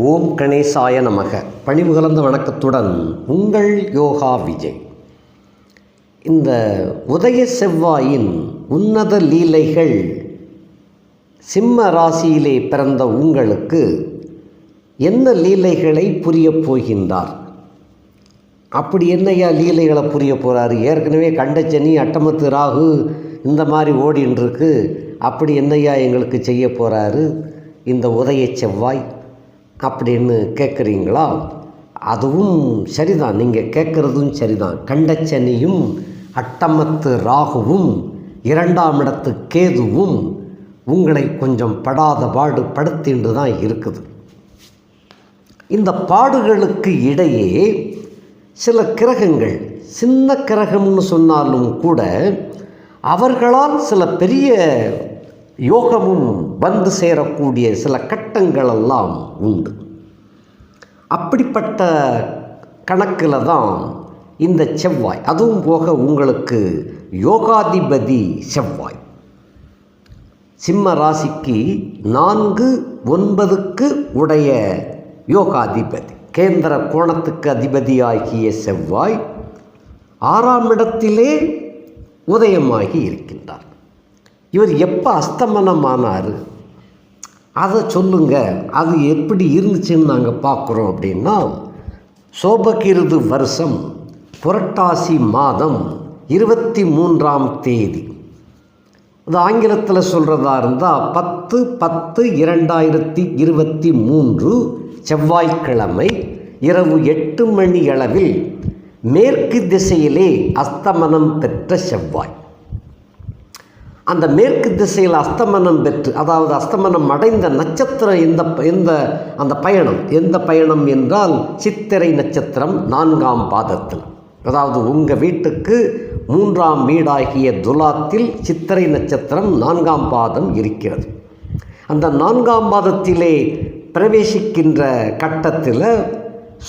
ஓம் கணேசாய நமக. பணிவு கலந்த வணக்கத்துடன் உங்கள் யோகா விஜய். இந்த உதய செவ்வாயின் உன்னத லீலைகள் சிம்ம ராசியிலே பிறந்த உங்களுக்கு என்ன லீலைகளை புரியப் போகின்றார்? அப்படி என்னையா லீலைகளை புரிய போகிறாரு? ஏற்கனவே கண்டச்சனி, அட்டமத்து ராகு இந்த மாதிரி ஓடின்னு இருக்கு. அப்படி என்னையா எங்களுக்கு செய்ய போகிறாரு இந்த உதய செவ்வாய் அப்படின்னு கேட்குறீங்களா? அதுவும் சரிதான், நீங்கள் கேட்குறதும் சரிதான். கண்டச்சனியும் அட்டமத்து ராகுவும் இரண்டாம் இடத்து கேதுவும் உங்களை கொஞ்சம் படாத பாடு படுத்தின்று தான் இருக்குது. இந்த பாடுகளுக்கு இடையே சில கிரகங்கள், சின்ன கிரகம்னு சொன்னாலும் கூட அவர்களால் சில பெரிய யோகமும் வந்து சேரக்கூடிய சில கட்டங்களெல்லாம் உண்டு. அப்படிப்பட்ட கணக்கில் தான் இந்த செவ்வாய், அதுவும் போக உங்களுக்கு யோகாதிபதி செவ்வாய் சிம்ம ராசிக்கு 4-9க்கு உடைய யோகாதிபதி, கேந்திர கோணத்துக்கு அதிபதியாகிய செவ்வாய் 6ஆம் இடத்திலே உதயமாகி இருக்கின்றார். இவர் எப்போ அஸ்தமனமானார் அதை சொல்லுங்க, அது எப்படி இருந்துச்சுன்னு நாங்கள் பார்க்குறோம். அப்படின்னா சோபகிருது வருஷம் புரட்டாசி மாதம் 23ஆம் தேதி, அது ஆங்கிலத்தில் சொல்கிறதா இருந்தால் 10/10/2023 செவ்வாய்க்கிழமை இரவு 8 மணி அளவில் மேற்கு திசையிலே அஸ்தமனம் பெற்ற செவ்வாய். அந்த மேற்கு திசையில் அஸ்தமனம் பெற்று, அதாவது அஸ்தமனம் அடைந்த நட்சத்திரம் அந்த பயணம் எந்த பயணம் என்றால் சித்திரை நட்சத்திரம் 4ஆம் பாதத்தில், அதாவது உங்கள் வீட்டுக்கு 3ஆம் வீடாகிய துலாத்தில் சித்திரை நட்சத்திரம் 4ஆம் பாதம் இருக்கிறது. அந்த 4ஆம் பாதத்திலே பிரவேசிக்கின்ற கட்டத்தில்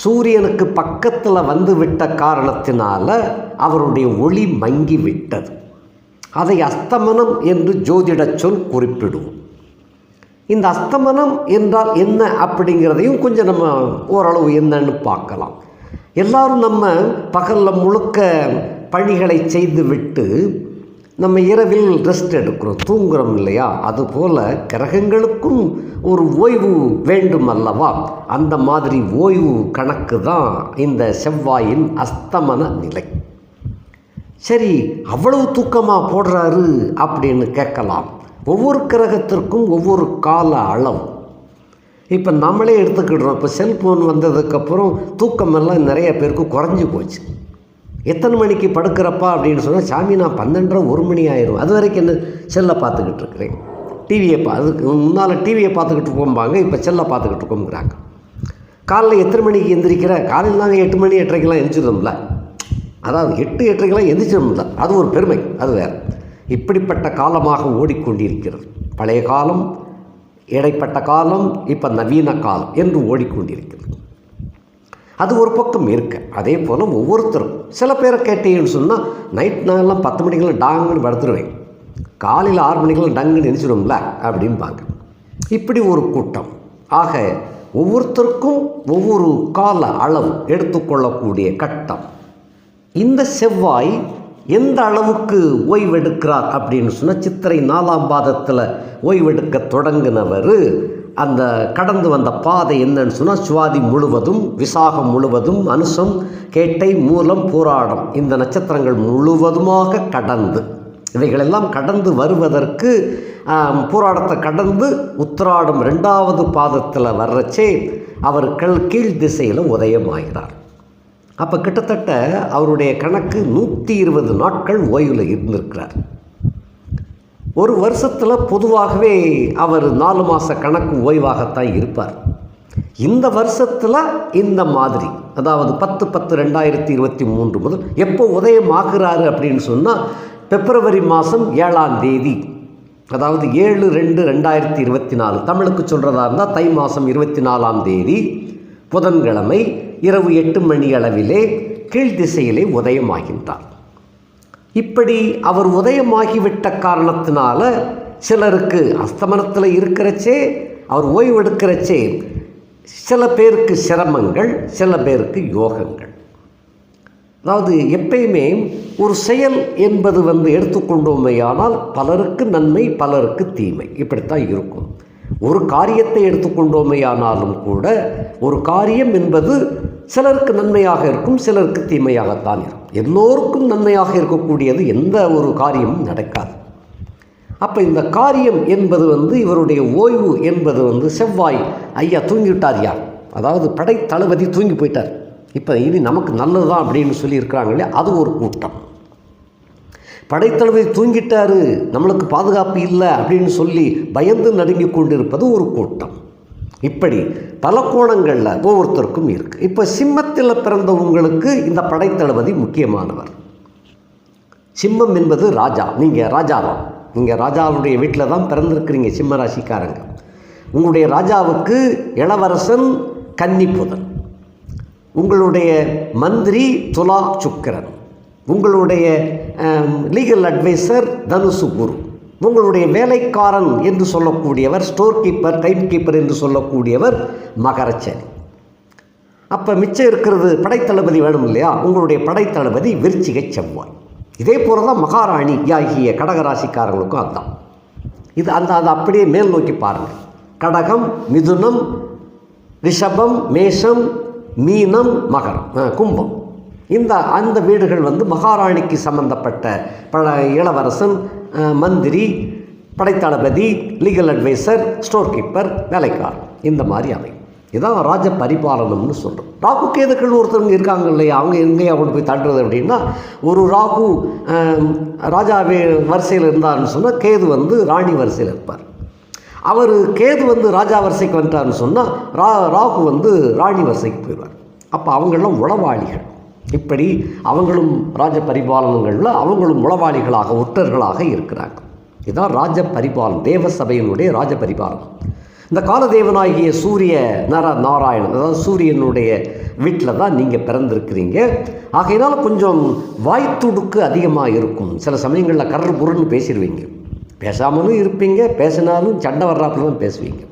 சூரியனுக்கு பக்கத்தில் வந்துவிட்ட காரணத்தினால அவருடைய ஒளி மங்கி விட்டது. அதை அஸ்தமனம் என்று ஜோதிட சொல் குறிப்பிடுவோம். இந்த அஸ்தமனம் என்றால் என்ன அப்படிங்கிறதையும் கொஞ்சம் நம்ம ஓரளவு என்னன்னு பார்க்கலாம். எல்லாரும் நம்ம பகலில் முழுக்க பணிகளை செய்துவிட்டு நம்ம இரவில் ரெஸ்ட் எடுக்கிறோம், தூங்குறோம் இல்லையா? அதுபோல் கிரகங்களுக்கும் ஒரு ஓய்வு வேண்டும் அல்லவா? அந்த மாதிரி ஓய்வு கணக்கு தான் இந்த செவ்வாயின் அஸ்தமன நிலை. சரி, அவ்வளவு தூக்கமாக போடுறாரு அப்படின்னு கேட்கலாம். ஒவ்வொரு கிரகத்திற்கும் ஒவ்வொரு கால அளவு. இப்போ நம்மளே எடுத்துக்கிடுறோம். இப்போ செல்ஃபோன் வந்ததுக்கப்புறம் தூக்கமெல்லாம் நிறைய பேருக்கு குறைஞ்சி போச்சு. எத்தனை மணிக்கு படுக்கிறப்பா அப்படின்னு சொன்னால், சாமி நான் 12:30-1 மணி ஆயிரும், அது வரைக்கும் என்ன செல்லை பார்த்துக்கிட்டு இருக்கிறேன். அதுக்கு முன்னால் டிவியை பார்த்துக்கிட்டு போம்பாங்க, இப்போ செல்லை பார்த்துக்கிட்டு இருக்கோங்கிறாங்க. காலையில் எத்தனை மணிக்கு எந்திரிக்கிற? காலையில் நாங்கள் 8 மணி 8:30க்கெல்லாம் எழுந்திரிச்சோம்ல, அதாவது 8-8:30க்கெல்லாம் எந்திரிச்சோம்ல, அது ஒரு பெருமை, அது வேறு. இப்படிப்பட்ட காலமாக ஓடிக்கொண்டிருக்கிறது. பழைய காலம், இடைப்பட்ட காலம், இப்போ நவீன காலம் என்று ஓடிக்கொண்டிருக்கிறது. அது ஒரு பக்கம் இருக்க, அதே போல் ஒவ்வொருத்தரும் சில பேரை கேட்டீங்கன்னு சொன்னால், நைட் நாங்கள்லாம் 10 மணிக்கெல்லாம் டாங்குன்னு படுத்துருவேன், காலையில் 6 மணிக்கெல்லாம் டங்குன்னு எழுந்திரிச்சிடும்ல அப்படின்பாங்க. இப்படி ஒரு கூட்டம். ஆக ஒவ்வொருத்தருக்கும் ஒவ்வொரு கால அளவு எடுத்துக்கொள்ளக்கூடிய கட்டம். இந்த செவ்வாய் எந்த அளவுக்கு ஓய்வெடுக்கிறார் அப்படின்னு சொன்னால், சித்திரை 4ஆம் பாதத்தில் ஓய்வெடுக்க தொடங்கினவர் அந்த கடந்து வந்த பாதை என்னன்னு சொன்னால், சுவாதி முழுவதும், விசாகம் முழுவதும், அனுசம், கேட்டை, மூலம், பூராடம் இந்த நட்சத்திரங்கள் முழுவதுமாக கடந்து, இவைகளெல்லாம் கடந்து வருவதற்கு பூராடத்தை கடந்து உத்திராடம் 2ஆவது பாதத்தில் வர்றச்சே அவர் கீழ் திசையில் உதயமாகிறார். அப்போ கிட்டத்தட்ட அவருடைய கணக்கு 120 நாட்கள் ஓய்வில் இருந்திருக்கிறார். ஒரு வருஷத்தில் பொதுவாகவே அவர் 4 மாத கணக்கு ஓய்வாகத்தான் இருப்பார். இந்த வருஷத்தில் இந்த மாதிரி, அதாவது 10/10/2023 முதல் எப்போ உதயமாகிறாரு அப்படின்னு சொன்னால், பிப்ரவரி மாதம் 7ஆம் தேதி, அதாவது 7/2/2024, தமிழுக்கு சொல்கிறதா இருந்தால் தை மாதம் 24ஆம் தேதி புதன்கிழமை இரவு 8 மணி அளவிலே கீழ் திசையிலே உதயமாகின்றார். இப்படி அவர் உதயமாகிவிட்ட காரணத்தினால சிலருக்கு அஸ்தமனத்தில் இருக்கிறச்சே, அவர் ஓய்வெடுக்கிறச்சே சில பேருக்கு சிரமங்கள், சில பேருக்கு யோகங்கள். அதாவது எப்பயுமே ஒரு செயல் என்பது எடுத்துக்கொண்டோமேயானால் பலருக்கு நன்மை, பலருக்கு தீமை, இப்படித்தான் இருக்கும். ஒரு காரியத்தை எடுத்துக்கொண்டோமேயானாலும் கூட ஒரு காரியம் என்பது சிலருக்கு நன்மையாக இருக்கும், சிலருக்கு தீமையாகத்தான் இருக்கும். எல்லோருக்கும் நன்மையாக இருக்கக்கூடியது எந்த ஒரு காரியமும் நடக்காது. அப்போ இந்த காரியம் என்பது இவருடைய ஓய்வு என்பது செவ்வாய் ஐயா தூங்கிவிட்டார். யார்? அதாவது படை தளபதி தூங்கி போயிட்டார். இப்போ இனி நமக்கு நல்லது தான் அப்படின்னு சொல்லியிருக்கிறாங்க இல்லையா, அது ஒரு கூட்டம். படைத்தளபதி தூங்கிட்டாரு, நம்மளுக்கு பாதுகாப்பு இல்லை அப்படின்னு சொல்லி பயந்து நடுங்கி கொண்டிருப்பது ஒரு கூட்டம். இப்படி பல கோணங்களில் ஒவ்வொருத்தருக்கும் இருக்குது. இப்போ சிம்மத்தில் பிறந்த உங்களுக்கு இந்த படைத்தளபதி முக்கியமானவர். சிம்மம் என்பது ராஜா. நீங்கள் ராஜாதான். நீங்கள் ராஜாவுடைய வீட்டில் தான் பிறந்திருக்கிறீங்க சிம்ம ராசிக்காரங்க. உங்களுடைய ராஜாவுக்கு இளவரசன் கன்னிப்புதன், உங்களுடைய மந்திரி துலா சுக்கிரன், உங்களுடைய லீகல் அட்வைசர் தனுசு குரு, உங்களுடைய வேலைக்காரன் என்று சொல்லக்கூடியவர் ஸ்டோர் கீப்பர், டைம் கீப்பர் என்று சொல்லக்கூடியவர் மகரச்சனி. அப்போ மிச்சம் இருக்கிறது படைத்தளபதி வேணும் இல்லையா, உங்களுடைய படைத்தளபதி விருச்சிகை செவ்வாய். இதே போல தான் மகாராணி ஆகிய கடகராசிக்காரங்களுக்கும் அதுதான். இது அதை அப்படியே மேல் நோக்கி பாருங்கள். கடகம், மிதுனம், ரிஷபம், மேஷம், மீனம், மகரம், கும்பம், அந்த வீடுகள் மகாராணிக்கு சம்பந்தப்பட்ட இளவரசன், மந்திரி, படைத்தளபதி, லீகல் அட்வைசர், ஸ்டோர் கீப்பர், வேலைக்காரன், இந்த மாதிரி அமையும். இதான் ராஜ பரிபாலனம்னு சொல்கிறோம். ராகு கேதுக்கள் ஒருத்தவங்க இருக்காங்க இல்லையா, அவங்க எங்கேயா கொண்டு போய் தட்டுறது அப்படின்னா, ஒரு ராகு ராஜாவே வரிசையில் இருந்தார்னு சொன்னால் கேது ராணி வரிசையில் இருப்பார். அவர் கேது ராஜா வரிசைக்கு வந்துட்டார்னு சொன்னால் ராகு ராணி வரிசைக்கு போயிடுவார். அப்போ அவங்களாம் உளவாளிகள். இப்படி அவங்களும் ராஜ பரிபாலனங்களில் அவங்களும் உளவாளிகளாக, ஒற்றர்களாக இருக்கிறாங்க. இதுதான் ராஜ பரிபாலனம், தேவசபையினுடைய ராஜ பரிபாலனம். இந்த காலதேவனாகிய சூரிய நாராயணன், அதாவது சூரியனுடைய வீட்டில் தான் நீங்கள் பிறந்திருக்கிறீங்க. ஆகையினால் கொஞ்சம் வாய்த்துடுக்கு அதிகமாக இருக்கும். சில சமயங்களில் கர்ரு புருன்னு பேசிடுவீங்க, பேசாமலும் இருப்பீங்க, பேசினாலும் சண்டை வர்றாப்புல தான் பேசுவீங்க.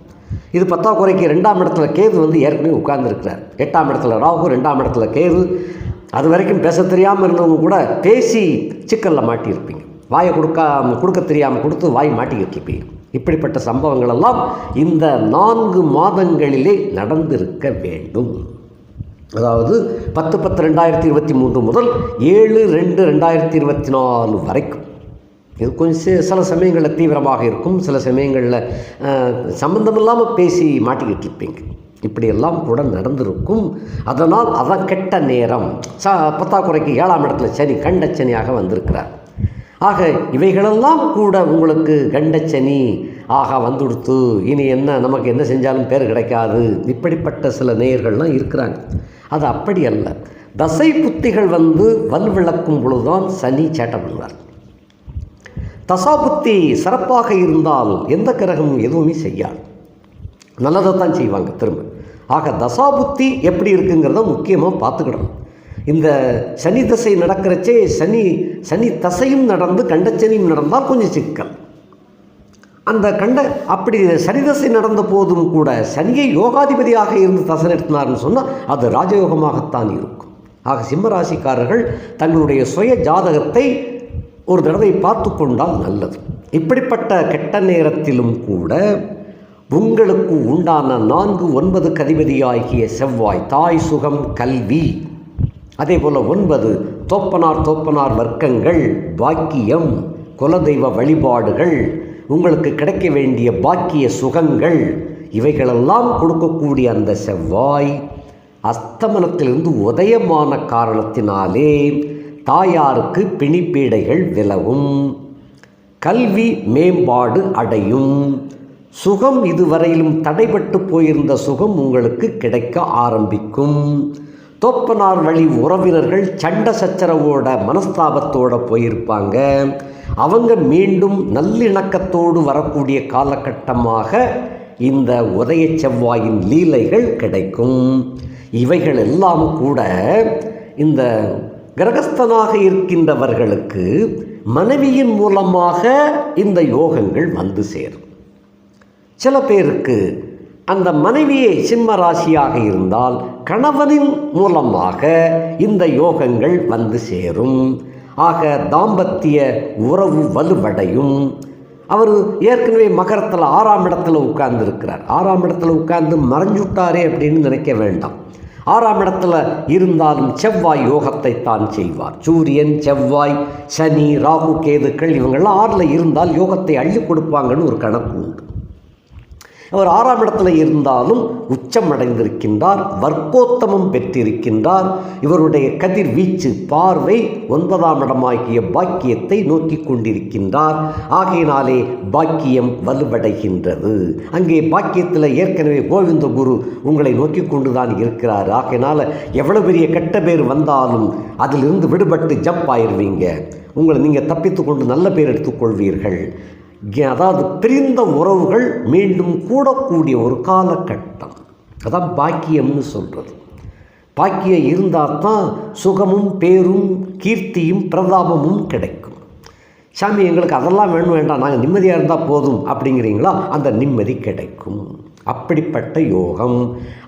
இது 10ஆம் குறைக்கு 2ஆம் இடத்துல கேது ஏற்கனவே உட்கார்ந்துருக்கிறார். 8ஆம் இடத்துல ராகு, 2ஆம் இடத்துல கேது. அது வரைக்கும் பேச தெரியாமல் இருந்தவங்க கூட பேசி சிக்கலில் மாட்டியிருப்பீங்க. வாயை கொடுக்க தெரியாமல் கொடுத்து வாய் மாட்டிக்கிட்டு இருப்பீங்க. இப்படிப்பட்ட சம்பவங்கள் எல்லாம் இந்த 4 மாதங்களிலே நடந்திருக்க வேண்டும். அதாவது 10/10/2023 முதல் 7/2/2024 வரைக்கும். இது கொஞ்சம் சில சமயங்களில் தீவிரமாக இருக்கும், சில சமயங்களில் சம்பந்தமில்லாமல் பேசி மாட்டிக்கிட்டு இருப்பீங்க. இப்படியெல்லாம் கூட நடந்திருக்கும். அதனால் அதான் கெட்ட நேரம். 10ஆம் குறைக்கு 7ஆம் இடத்துல சனி கண்டச்சனியாக வந்திருக்கிறார். ஆக இவைகளெல்லாம் கூட உங்களுக்கு கண்டச்சனி வந்துடுத்து, இனி நமக்கு என்ன செஞ்சாலும் பேர் கிடைக்காது, இப்படிப்பட்ட சில நேயர்கள்லாம் இருக்கிறாங்க. அது அப்படி அல்ல. தசை புத்திகள் வல்விளக்கும் பொழுதுதான் சனி சேட்டை பண்ணுவார். தசாபுத்தி சிறப்பாக இருந்தால் எந்த கிரகமும் எதுவுமே செய்யாது, நல்லதை தான் செய்வாங்க திரும்ப. ஆக தசாபுத்தி எப்படி இருக்குங்கிறத முக்கியமாக பார்த்துக்கிடணும். இந்த சனி தசை நடக்கிறச்சே சனி தசையும் நடந்து கண்டச்சனியும் நடந்தால் கொஞ்சம் சிக்கல். அந்த அப்படி சனி தசை நடந்த போதும் கூட சனியை யோகாதிபதியாக இருந்து தசை நடத்தினார்னு சொன்னால் அது ராஜயோகமாகத்தான் இருக்கும். ஆக சிம்மராசிக்காரர்கள் தங்களுடைய சுய ஜாதகத்தை ஒரு தடவை பார்த்து கொண்டால் நல்லது. இப்படிப்பட்ட கெட்ட நேரத்திலும் கூட உங்களுக்கு உண்டான 4/9 அதிபதியாகிய செவ்வாய் தாய் சுகம், கல்வி, அதே போல் 9 தோப்பனார் வர்க்கங்கள், பாக்கியம், குலதெய்வ வழிபாடுகள், உங்களுக்கு கிடைக்க வேண்டிய பாக்கிய சுகங்கள், இவைகளெல்லாம் கொடுக்கக்கூடிய அந்த செவ்வாய் அஸ்தமனத்திலிருந்து உதயமான காரணத்தினாலே தாயாருக்கு பிணிப்பீடைகள் விலகும், கல்வி மேம்பாடு அடையும், சுகம் இதுவரையிலும் தடைபட்டு போயிருந்த சுகம் உங்களுக்கு கிடைக்க ஆரம்பிக்கும். தோப்பனார் வழி உறவினர்கள் சண்டை சச்சரவோட மனஸ்தாபத்தோடு போயிருப்பாங்க, அவங்க மீண்டும் நல்லிணக்கத்தோடு வரக்கூடிய காலகட்டமாக இந்த உதய செவ்வாயின் லீலைகள் கிடைக்கும். இவைகள் எல்லாம் கூட இந்த கிரகஸ்தனாக இருக்கின்றவர்களுக்கு மனைவியின் மூலமாக இந்த யோகங்கள் வந்து சேரும். சில பேருக்கு அந்த மனைவியே சிம்ம ராசியாக இருந்தால் கணவனின் மூலமாக இந்த யோகங்கள் வந்து சேரும். ஆக தாம்பத்திய உறவு வலுவடையும். அவர் ஏற்கனவே மகரத்தில் 6ஆம் இடத்துல உட்கார்ந்துருக்கிறார். 6ஆம் இடத்துல உட்கார்ந்து மறைஞ்சுட்டாரே அப்படின்னு நினைக்க வேண்டாம். 6ஆம் இடத்துல இருந்தாலும் செவ்வாய் யோகத்தை தான் செய்வார். சூரியன், செவ்வாய், சனி, ராகு, கேதுக்கள் இவங்கெல்லாம் 6ல் இருந்தால் யோகத்தை அள்ளி கொடுப்பாங்கன்னு ஒரு கணக்கு உண்டு. அவர் 6ஆம் இடத்துல இருந்தாலும் உச்சம் அடைந்திருக்கின்றார், வர்க்கோத்தமம் பெற்றிருக்கின்றார். இவருடைய கதிர்வீச்சு பார்வை 9ஆம் இடமாகிய பாக்கியத்தை நோக்கி கொண்டிருக்கின்றார். ஆகையினாலே பாக்கியம் வலுவடைகின்றது. அங்கே பாக்கியத்தில் ஏற்கனவே கோவிந்த குரு உங்களை நோக்கி கொண்டு தான் இருக்கிறார். ஆகையினால் எவ்வளவு பெரிய கெட்ட பேர் வந்தாலும் அதிலிருந்து விடுபட்டு ஜம்ப் ஆயிடுவீங்க. உங்களை நீங்கள் தப்பித்து கொண்டு நல்ல பேர் எடுத்துக்கொள்வீர்கள். அதாவது பிரிந்த உறவுகள் மீண்டும் கூடக்கூடிய ஒரு காலகட்டம். அதான் பாக்கியம்னு சொல்கிறது. பாக்கியம் இருந்தால் தான் சுகமும் பேரும் கீர்த்தியும் பிரதாபமும் கிடைக்கும். சாமி எங்களுக்கு அதெல்லாம் வேண்டாம், நாங்கள் நிம்மதியாக இருந்தால் போதும் அப்படிங்கிறீங்களா, அந்த நிம்மதி கிடைக்கும். அப்படிப்பட்ட யோகம்.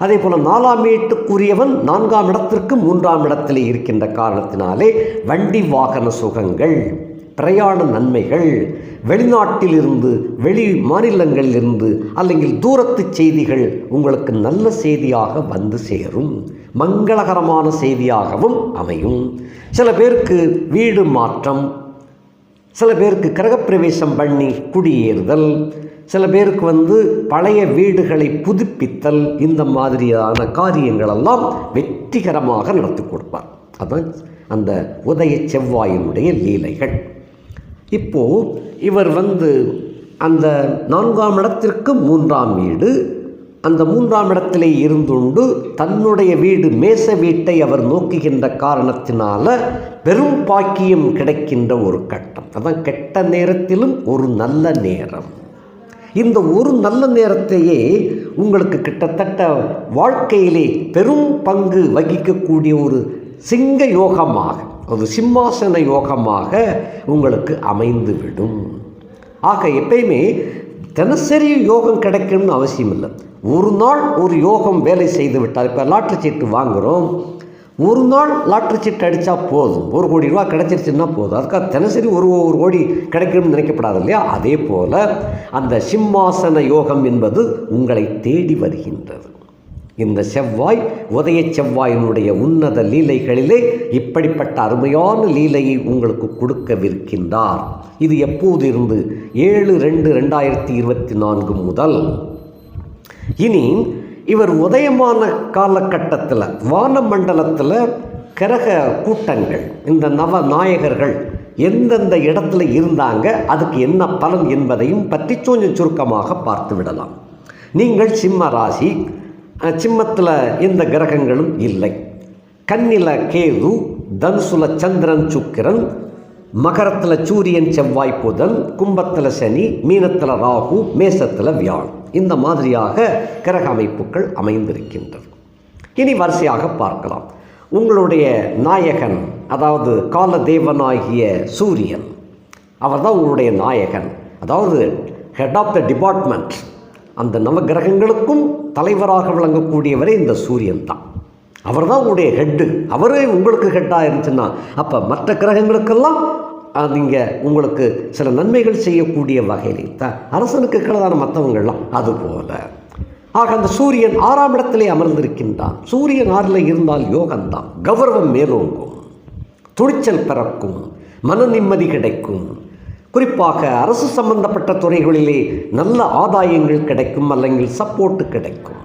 அதே போல் 4ஆம் வீட்டுக்குரியவன் 4ஆம் இடத்திற்கு 3ஆம் இடத்திலே இருக்கின்ற காரணத்தினாலே வண்டி வாகன சுகங்கள், பிரயாண நன்மைகள், வெளிநாட்டிலிருந்து வெளி மாநிலங்களிலிருந்து அல்லது தூரத்து செய்திகள் உங்களுக்கு நல்ல செய்தியாக வந்து சேரும். மங்களகரமான செய்தியாகவும் அமையும். சில பேருக்கு வீடு மாற்றம், சில பேருக்கு கிரகப்பிரவேசம் பண்ணி குடியேறுதல், சில பேருக்கு பழைய வீடுகளை புதுப்பித்தல், இந்த மாதிரியான காரியங்களெல்லாம் வெற்றிகரமாக நடத்தி கொடுப்பார். அதுதான் அந்த உதய செவ்வாயினுடைய லீலைகள். இப்போது இவர் அந்த 4ஆம் இடத்திற்கு 3ஆம் வீடு, அந்த 3ஆம் இடத்திலே இருந்துண்டு தன்னுடைய வீடு மேச வீட்டை அவர் நோக்குகின்ற காரணத்தினால பெரும் பாக்கியம் கிடைக்கின்ற ஒரு கட்டம். அதான் கெட்ட நேரத்திலும் ஒரு நல்ல நேரம். இந்த ஒரு நல்ல நேரத்தையே உங்களுக்கு கிட்டத்தட்ட வாழ்க்கையிலே பெரும் பங்கு வகிக்கக்கூடிய ஒரு சிங்க யோகமாக, ஒரு சிம்மாசன யோகமாக உங்களுக்கு அமைந்துவிடும். ஆக எப்பயுமே தினசரி யோகம் கிடைக்கணும்னு அவசியம் இல்லை. ஒரு நாள் ஒரு யோகம் வேலை செய்து விட்டார். இப்போ லாட்ரி சீட்டு வாங்குகிறோம், ஒரு நாள் லாட்ரி சீட்டு அடித்தா போதும், 1 கோடி ரூபா கிடைச்சிருச்சுன்னா போதும். அதுக்காக தினசரி ஒரு கோடி கிடைக்கணும்னு நினைக்கப்படாது இல்லையா? அதே போல் அந்த சிம்மாசன யோகம் என்பது உங்களை தேடி வருகின்றது. இந்த செவ்வாய், உதய செவ்வாயினுடைய உன்னத லீலைகளிலே இப்படிப்பட்ட அருமையான லீலையை உங்களுக்கு கொடுக்கவிருக்கின்றார். இது எப்போது இருந்து 7/2/2024 முதல். இனி இவர் உதயமான காலகட்டத்தில் வானமண்டலத்தில் கிரக கூட்டங்கள், இந்த நவ நாயகர்கள் எந்தெந்த இடத்துல இருந்தாங்க, அதுக்கு என்ன பலன் என்பதையும் பற்றி கொஞ்சம் சுருக்கமாக பார்த்து விடலாம். நீங்கள் சிம்ம ராசி, சிம்மத்தில் எந்த கிரகங்களும் இல்லை. கன்னியில் கேது, தனுசுல சந்திரன் சுக்கிரன், மகரத்தில் சூரியன் செவ்வாய் புதன், கும்பத்தில் சனி, மீனத்தில் ராகு, மேசத்தில் வியாழன். இந்த மாதிரியாக கிரக அமைப்புகள் அமைந்திருக்கின்றது. இனி வரிசையாக பார்க்கலாம். உங்களுடைய நாயகன், அதாவது காலதேவனாகிய சூரியன், அவர் தான் உங்களுடைய நாயகன், அதாவது ஹெட் ஆஃப் த டிபார்ட்மெண்ட். அந்த நவகிரகங்களுக்கும் தலைவராக விளங்கக்கூடியவரே இந்த சூரியன் தான். அவர் தான் உங்களுடைய ஹெட்டு. அவரே உங்களுக்கு ஹெட்டாக இருந்துச்சுன்னா அப்போ மற்ற கிரகங்களுக்கெல்லாம் நீங்கள் உங்களுக்கு சில நன்மைகள் செய்யக்கூடிய வகையில் அரசனுக்கு கீழான மற்றவங்கள்லாம் அதுபோல். ஆக அந்த சூரியன் 6ஆம் இடத்திலே அமர்ந்திருக்கின்றான். சூரியன் 6ல் இருந்தால் யோகம்தான். கௌரவம் மேலோங்கும், துணிச்சல் பிறக்கும், மன நிம்மதி கிடைக்கும். குறிப்பாக அரசு சம்பந்தப்பட்ட துறைகளிலே நல்ல ஆதாயங்கள் கிடைக்கும், அல்லது சப்போர்ட்டு கிடைக்கும்.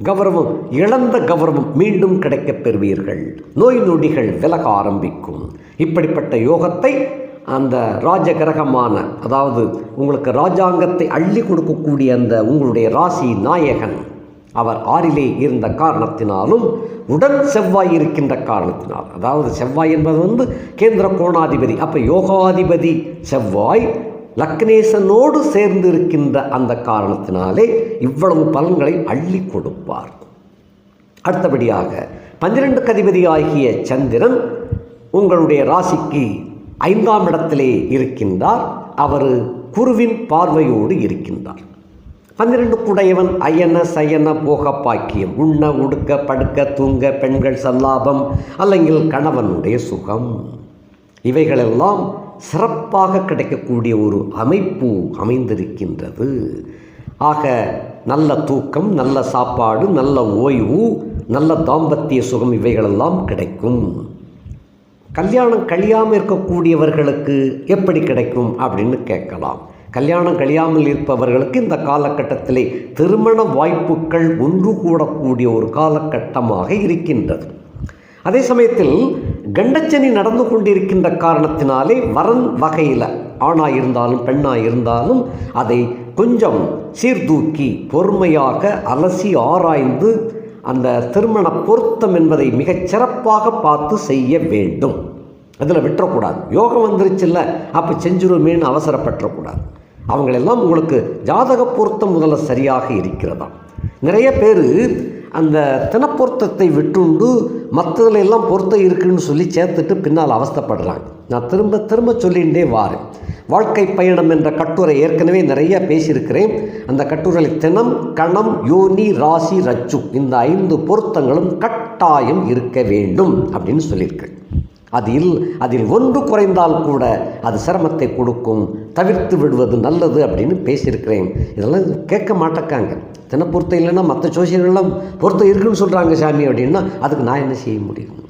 கௌரவம், இழந்த கௌரவம் மீண்டும் கிடைக்கப் பெறுவீர்கள். நோய் நொடிகள் விலக ஆரம்பிக்கும். இப்படிப்பட்ட யோகத்தை அந்த ராஜகிரகமான, அதாவது உங்களுக்கு ராஜாங்கத்தை அள்ளி கொடுக்கக்கூடிய அந்த உங்களுடைய ராசி நாயகன் அவர் 6லே இருந்த காரணத்தினாலும், உடன் செவ்வாய் இருக்கின்ற காரணத்தினால், அதாவது செவ்வாய் என்பது கேந்திர கோணாதிபதி, அப்போ யோகாதிபதி செவ்வாய் லக்னேசனோடு சேர்ந்து இருக்கின்ற அந்த காரணத்தினாலே இவ்வளவு பலன்களை அள்ளி கொடுப்பார். அடுத்தபடியாக 12க்கு அதிபதி ஆகிய சந்திரன் உங்களுடைய ராசிக்கு 5ஆம் இடத்திலே இருக்கின்றார். அவர் குருவின் பார்வையோடு இருக்கின்றார். 12 குடையவன் அயன சயன போக பாக்கியம், உண்ண உடுக்க படுக்க தூங்க பெண்கள் சல்லாபம் அல்லங்கில் கணவனுடைய சுகம், இவைகளெல்லாம் சிறப்பாக கிடைக்கக்கூடிய ஒரு அமைப்பு அமைந்திருக்கின்றது. ஆக நல்ல தூக்கம், நல்ல சாப்பாடு, நல்ல ஓய்வு, நல்ல தாம்பத்திய சுகம் இவைகளெல்லாம் கிடைக்கும். கல்யாணம் கழியாமல் இருக்கக்கூடியவர்களுக்கு எப்படி கிடைக்கும் அப்படின்னு கேட்கலாம். கல்யாணம் கழியாமல் இருப்பவர்களுக்கு இந்த காலகட்டத்திலே திருமண வாய்ப்புகள் ஒன்று கூடக்கூடிய ஒரு காலகட்டமாக இருக்கின்றது. அதே சமயத்தில் கண்டச்சனி நடந்து கொண்டிருக்கின்ற காரணத்தினாலே வரன் வகையில் ஆணாக இருந்தாலும் பெண்ணாக இருந்தாலும் அதை கொஞ்சம் சீர்தூக்கி பொறுமையாக அலசி ஆராய்ந்து அந்த திருமண பொருத்தம் என்பதை மிகச் சிறப்பாக பார்த்து செய்ய வேண்டும். அதில் விட்டுறக்கூடாது. யோகம் வந்துருச்சுல்ல அப்போ செஞ்சுருமேன்னு அவசரப்பட்டுறக்கூடாது. அவங்களெல்லாம் உங்களுக்கு ஜாதக பொருத்தம் முதல்ல சரியாக இருக்கிறதா. நிறைய பேர் அந்த தினப்பொருத்தத்தை விட்டுண்டு மற்றதுல எல்லாம் பொருத்தம் இருக்குன்னு சொல்லி சேர்த்துட்டு பின்னால் அவஸ்தைப்படுறாங்க. நான் திரும்ப திரும்ப சொல்லிகிட்டே வாரேன். வாழ்க்கை பயணம் என்ற கட்டுரை ஏற்கனவே நிறைய பேசியிருக்கிறேன். அந்த கட்டுரையில் தினம், கணம், யோனி, ராசி, ரச்சு இந்த 5 பொருத்தங்களும் கட்டாயம் இருக்க வேண்டும் அப்படின்னு சொல்லியிருக்கேன். அதில் ஒன்று குறைந்தால் கூட அது சிரமத்தை கொடுக்கும், தவிர்த்து விடுவது நல்லது அப்படின்னு பேசியிருக்கிறேன். இதெல்லாம் கேட்க மாட்டேக்காங்க. தின பொருத்தம் இல்லைன்னா மற்ற ஜோசியர்கள்லாம் பொருத்தம் இருக்குன்னு சொல்கிறாங்க சாமி அப்படின்னா அதுக்கு நான் என்ன செய்ய முடியும்?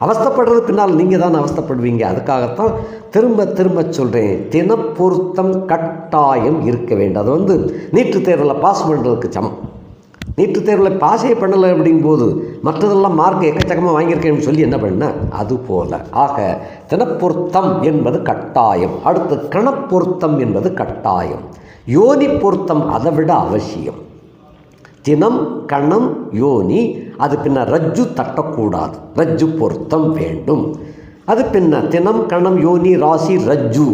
அவஸ்தைப்படுறது பின்னால் நீங்கள் தான் அவஸ்தைப்படுவீங்க. அதுக்காகத்தான் திரும்ப திரும்ப சொல்கிறேன், தின பொருத்தம் கட்டாயம் இருக்க வேண்டும். அது நீட்டுத் தேர்வில் பாஸ் பண்ணுறதுக்கு சமம். நீட்டுத் தேர்வில் பாஸே பண்ணலை அப்படிங்கும்போது மற்றதெல்லாம் மார்க் எக்கச்சக்கமாக வாங்கியிருக்கேன்னு சொல்லி என்ன பண்ண அதுபோல். ஆக தினப்பொருத்தம் என்பது கட்டாயம். அடுத்து கணப்பொருத்தம் என்பது கட்டாயம். யோனி பொருத்தம் அதை விட அவசியம். தினம், கணம், யோனி, அது பின்ன ரஜ்ஜு தட்டக்கூடாது, ரஜ்ஜு பொருத்தம் வேண்டும். அது பின்ன தினம், கணம், யோனி, ராசி, ரஜ்ஜு,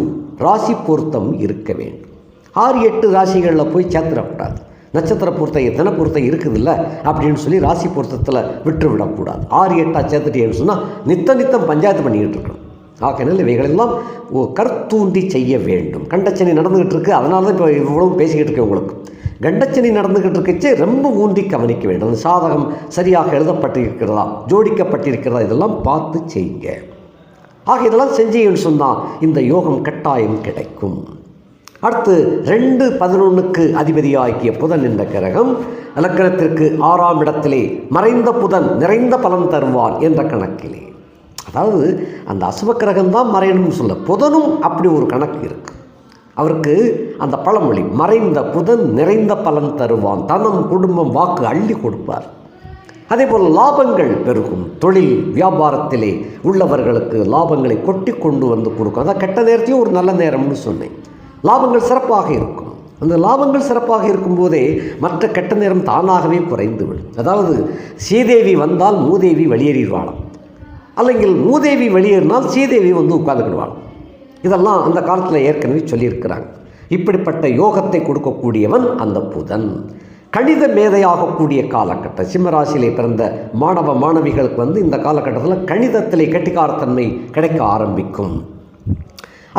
ராசி பொருத்தம் இருக்க வேண்டும். 6-8 ராசிகளில் போய் சேர்த்துடக்கூடாது. நட்சத்திர பொருத்தம் தின பொருத்தம் இருக்குதுல்ல அப்படின்னு சொல்லி ராசி பொருத்தத்தில் விட்டு விடக்கூடாது. 6-8 சேர்த்துட்டேன்னு சொன்னால் நித்தம் பஞ்சாயத்து பண்ணிக்கிட்டு இருக்கணும். ஆகையினால் இவைகளெல்லாம் கருத்தூண்டி செய்ய வேண்டும். கண்டச்சனி நடந்துக்கிட்டு இருக்குது, அதனால தான் இப்போ இவ்வளவு பேசிக்கிட்டு இருக்கேன். உங்களுக்கு கண்டச்சனி நடந்துக்கிட்டு இருக்கச்சே ரொம்ப ஊன்றி கவனிக்க வேண்டும். அந்த சாதகம் சரியாக எழுதப்பட்டிருக்கிறதா, ஜோடிக்கப்பட்டிருக்கிறதா, இதெல்லாம் பார்த்து செய்யுங்க. ஆக இதெல்லாம் செஞ்சீங்கன்னு சொன்னால் இந்த யோகம் கட்டாயம் கிடைக்கும். அடுத்து 2-11க்கு அதிபதியாகிய புதன் என்ற கிரகம் இலக்கணத்திற்கு 6ஆம் இடத்திலே மறைந்த புதன் நிறைந்த பலன் தருவான் என்ற கணக்கிலே, அதாவது அந்த அசுப கிரகம்தான் மறையணும்னு சொல்ல, புதனும் அப்படி ஒரு கணக்கு இருக்கு. அவருக்கு அந்த பழமொழி மறைந்த புதன் நிறைந்த பலன் தருவான், தனம், குடும்பம், வாக்கு அள்ளி கொடுப்பார். அதே போல் லாபங்கள் பெருகும். தொழில் வியாபாரத்திலே உள்ளவர்களுக்கு லாபங்களை கொட்டி கொண்டு வந்து கொடுக்கும். அதான் கெட்ட நேரத்தையும் ஒரு நல்ல நேரம்னு சொன்னேன். லாபங்கள் சிறப்பாக இருக்கும். அந்த லாபங்கள் சிறப்பாக இருக்கும்போதே மற்ற கெட்ட நேரம் தானாகவே குறைந்துவிடும். அதாவது ஸ்ரீதேவி வந்தால் மூதேவி வெளியேறிடுவாளாம், அல்லங்கில் மூதேவி வெளியேறினால் ஸ்ரீதேவி உட்கார்ந்துக்கிடுவாளாம். இதெல்லாம் அந்த காலத்தில் ஏற்கனவே சொல்லியிருக்கிறாங்க. இப்படிப்பட்ட யோகத்தை கொடுக்கக்கூடியவன் அந்த புதன். கணித மேதையாகக்கூடிய காலகட்டம். சிம்மராசியிலே பிறந்த மாணவ மாணவிகளுக்கு இந்த காலகட்டத்தில் கணிதத்திலே கெட்டிக்காரத்தன்மை கிடைக்க ஆரம்பிக்கும்.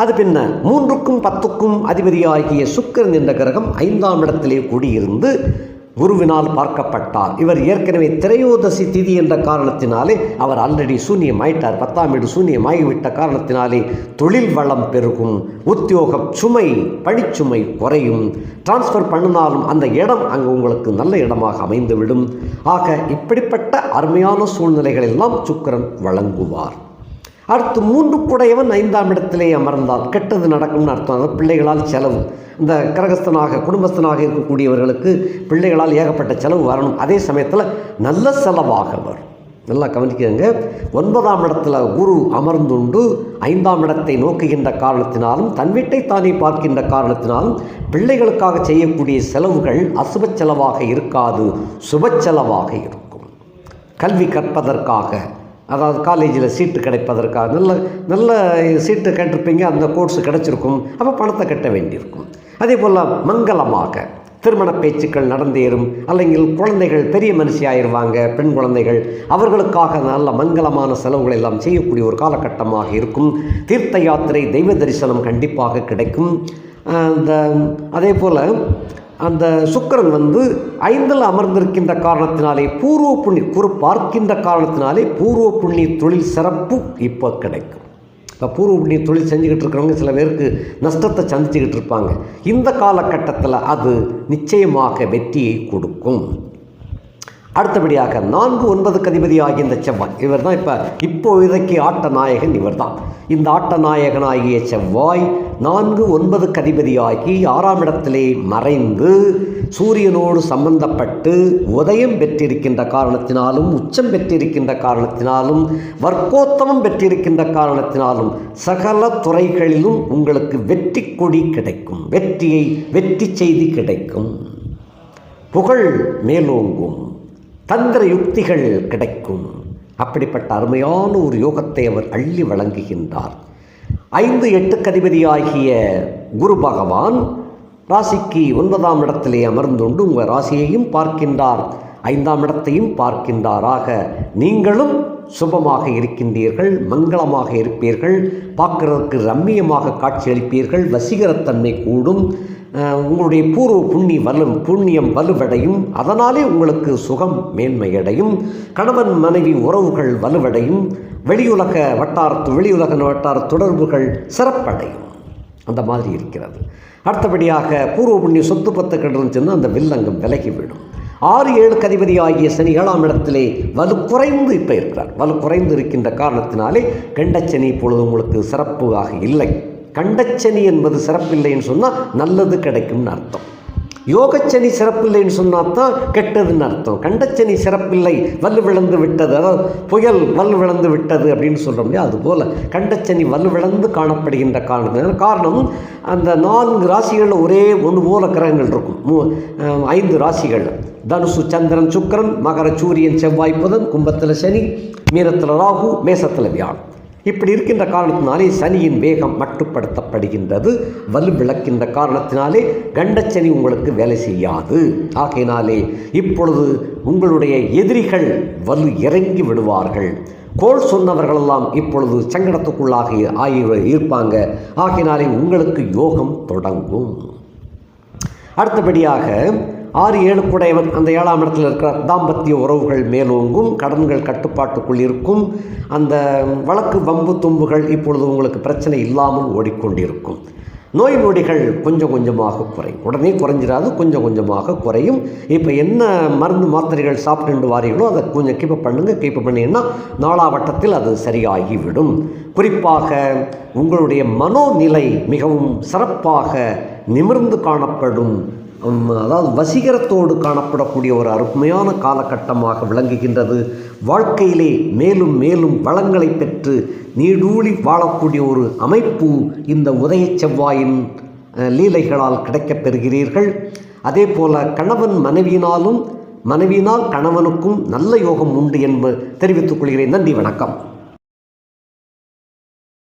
அது பின்ன 3க்கும் 10க்கும் அதிபதியாகிய சுக்கிரன் என்ற கிரகம் 5ஆம் இடத்திலே கூடியிருந்து குருவினால் பார்க்கப்பட்டார். இவர் ஏற்கனவே திரையோதசி திதி என்ற காரணத்தினாலே அவர் ஆல்ரெடி சூன்யமாயிட்டார். 10ஆம் வீடு சூன்யமாகிவிட்ட காரணத்தினாலே தொழில் வளம் பெருகும், உத்தியோக சுமை, பணிச்சுமை குறையும். டிரான்ஸ்ஃபர் பண்ணினாலும் அந்த இடம் அங்கே உங்களுக்கு நல்ல இடமாக அமைந்துவிடும். ஆக இப்படிப்பட்ட அருமையான சூழ்நிலைகளெல்லாம் சுக்கிரன் வழங்குவார். அடுத்து 3 குடையவன் 5ஆம் இடத்திலே அமர்ந்தால் கெட்டது நடக்கும்னு அர்த்தம். அதாவது பிள்ளைகளால் செலவு. இந்த கிரகஸ்தனாக குடும்பஸ்தனாக இருக்கக்கூடியவர்களுக்கு பிள்ளைகளால் ஏகப்பட்ட செலவு வரணும். அதே சமயத்தில் நல்ல செலவாக வரும். நல்லா கவனிக்கங்க. 9ஆம் இடத்துல குரு அமர்ந்துண்டு 5ஆம் இடத்தை நோக்குகின்ற காரணத்தினாலும் தன் வீட்டை தானே பார்க்கின்ற காரணத்தினாலும் பிள்ளைகளுக்காக செய்யக்கூடிய செலவுகள் அசுப செலவாக இருக்காது, சுப செலவாக இருக்கும். கல்வி கற்பதற்காக, அதாவது காலேஜில் சீட்டு கிடைப்பதற்காக நல்ல சீட்டு கேட்டிருப்பீங்க, அந்த கோர்ஸ் கிடச்சிருக்கும், அப்போ பணத்தை கட்ட வேண்டியிருக்கும். அதே போல் மங்களமாக திருமண பேச்சுக்கள் நடந்தேறும். அல்லங்கில் குழந்தைகள் பெரிய மனுஷியாயிருவாங்க, பெண் குழந்தைகள், அவர்களுக்காக நல்ல மங்களமான செலவுகள் எல்லாம் செய்யக்கூடிய ஒரு காலகட்டமாக இருக்கும். தீர்த்த யாத்திரை, தெய்வ தரிசனம் கண்டிப்பாக கிடைக்கும். அதே போல் அந்த சுக்கிரன் வந்து 5ல் அமர்ந்திருக்கின்ற காரணத்தினாலே பூர்வ புண்ணிய குரு பார்க்கின்ற காரணத்தினாலே பூர்வ புண்ணிய தொழில் சிறப்பு இப்போ கிடைக்கும். இப்போ பூர்வ புண்ணிய தொழில் செஞ்சுக்கிட்டு இருக்கிறவங்க சில பேருக்கு நஷ்டத்தை சந்திச்சுக்கிட்டு இருப்பாங்க. இந்த காலகட்டத்தில் அது நிச்சயமாக வெற்றியை கொடுக்கும். அடுத்தபடியாக 4, 9 அதிபதி ஆகிய இந்த செவ்வாய், இவர் தான் இப்போதைக்கு ஆட்ட நாயகன். இவர் தான் இந்த ஆட்ட நாயகனாகிய செவ்வாய் 4, 9 அதிபதியாகி 6ஆம் இடத்திலே மறைந்து சூரியனோடு சம்பந்தப்பட்டு உதயம் பெற்றிருக்கின்ற காரணத்தினாலும், உச்சம் பெற்றிருக்கின்ற காரணத்தினாலும், வர்க்கோத்தமம் பெற்றிருக்கின்ற காரணத்தினாலும் சகல துறைகளிலும் உங்களுக்கு வெற்றி கொடி கிடைக்கும், வெற்றி செய்தி கிடைக்கும், புகழ் மேலோங்கும், தந்திர யுக்திகள் கிடைக்கும். அப்படிப்பட்ட அருமையான ஒரு யோகத்தை அவர் அள்ளி வழங்குகின்றார். 5, 8 அதிபதியாகிய குரு பகவான் ராசிக்கு 9ஆம் இடத்திலே அமர்ந்துண்டு உங்கள் ராசியையும் பார்க்கின்றார், 5ஆம் இடத்தையும் பார்க்கின்றாராக. நீங்களும் சுபமாக இருக்கின்றீர்கள், மங்களமாக இருப்பீர்கள், பார்க்கறதுக்கு ரம்மியமாக காட்சியளிப்பீர்கள், வசீகரத்தன்மை கூடும், உங்களுடைய பூர்வ புண்ணியம் வலுவடையும், அதனாலே உங்களுக்கு சுகம் மேன்மையடையும், கணவன் மனைவி உறவுகள் வலுவடையும், வெளியுலக வட்டார தொடர்புகள் சிறப்படையும். அந்த மாதிரி இருக்கிறது. அடுத்தபடியாக பூர்வ புண்ணிய சொத்து பத்துக்கள் இருந்துச்சுன்னா அந்த வில்லங்கம் விலகிவிடும். 6, 7 அதிபதி ஆகிய சனி 7ஆம் இடத்திலே வலு குறைந்து இப்போ இருக்கிறார். வலு குறைந்து இருக்கின்ற காரணத்தினாலே கண்டச்சனி இப்பொழுது உங்களுக்கு சிறப்பாக இல்லை. கண்டச்சனி என்பது சிறப்பில்லைன்னு சொன்னால் நல்லது கிடைக்கும்னு அர்த்தம். யோகச்சனி சிறப்பில்லைன்னு சொன்னால் தான் கெட்டதுன்னு அர்த்தம். கண்டச்சனி சிறப்பில்லை, வலு விழந்து விட்டது, அதாவது புயல் வலு விழந்து விட்டது அப்படின்னு சொல்ல முடியாது. அதுபோல் கண்டச்சனி வலு விழந்து காணப்படுகின்ற காரணம் அந்த 4 ராசிகளில் ஒரே ஒன்று போல கிரகங்கள் இருக்கும். 5 ராசிகள் தனுசு சந்திரன் சுக்கிரன், மகர சூரியன் செவ்வாய் புதன், கும்பத்தில் சனி, மீனத்தில் ராகு, மேசத்தில் வியாழன். இப்படி இருக்கின்ற காரணத்தினாலே சனியின் வேகம் மட்டுப்படுத்தப்படுகின்றது. வலு விளக்கின்ற காரணத்தினாலே கண்டச்சனி உங்களுக்கு வேலை செய்யாது. ஆகையினாலே இப்பொழுது உங்களுடைய எதிரிகள் வலு இறங்கி விடுவார்கள். கோள் சொன்னவர்களெல்லாம் இப்பொழுது சங்கடத்துக்குள்ளாக இருப்பாங்க. ஆகையினாலே உங்களுக்கு யோகம் தொடங்கும். அடுத்தபடியாக 6, 7 குடையவன் அந்த 7ஆம் இடத்தில் இருக்கிற தாம்பத்திய உறவுகள் மேலோங்கும், கடன்கள் கட்டுப்பாட்டுக்குள் இருக்கும், அந்த வழக்கு வம்பு தும்புகள் இப்பொழுது உங்களுக்கு பிரச்சனை இல்லாமல் ஓடிக்கொண்டிருக்கும். நோய் நொடிகள் கொஞ்சம் கொஞ்சமாக குறையும். உடனே குறைஞ்சிடாது, கொஞ்சம் கொஞ்சமாக குறையும். இப்போ என்ன மருந்து மாத்திரைகள் சாப்பிட்டு வாரீங்களோ அதை கொஞ்சம் கீப்பப் பண்ணிங்கன்னா நாளாவட்டத்தில் அது சரியாகிவிடும். குறிப்பாக உங்களுடைய மனோநிலை மிகவும் சிறப்பாக நிமிர்ந்து காணப்படும். அதாவது வசீகரத்தோடு காணப்படக்கூடிய ஒரு அருமையான காலகட்டமாக விளங்குகின்றது. வாழ்க்கையிலே மேலும் மேலும் வளங்களை பெற்று நீடூழி வாழக்கூடிய ஒரு அமைப்பு இந்த உதய செவ்வாயின் லீலைகளால் கிடைக்கப் பெறுகிறீர்கள். அதே போல கணவன் மனைவியினால் கணவனுக்கும் நல்ல யோகம் உண்டு என்று தெரிவித்துக் கொள்கிறேன். நன்றி, வணக்கம்.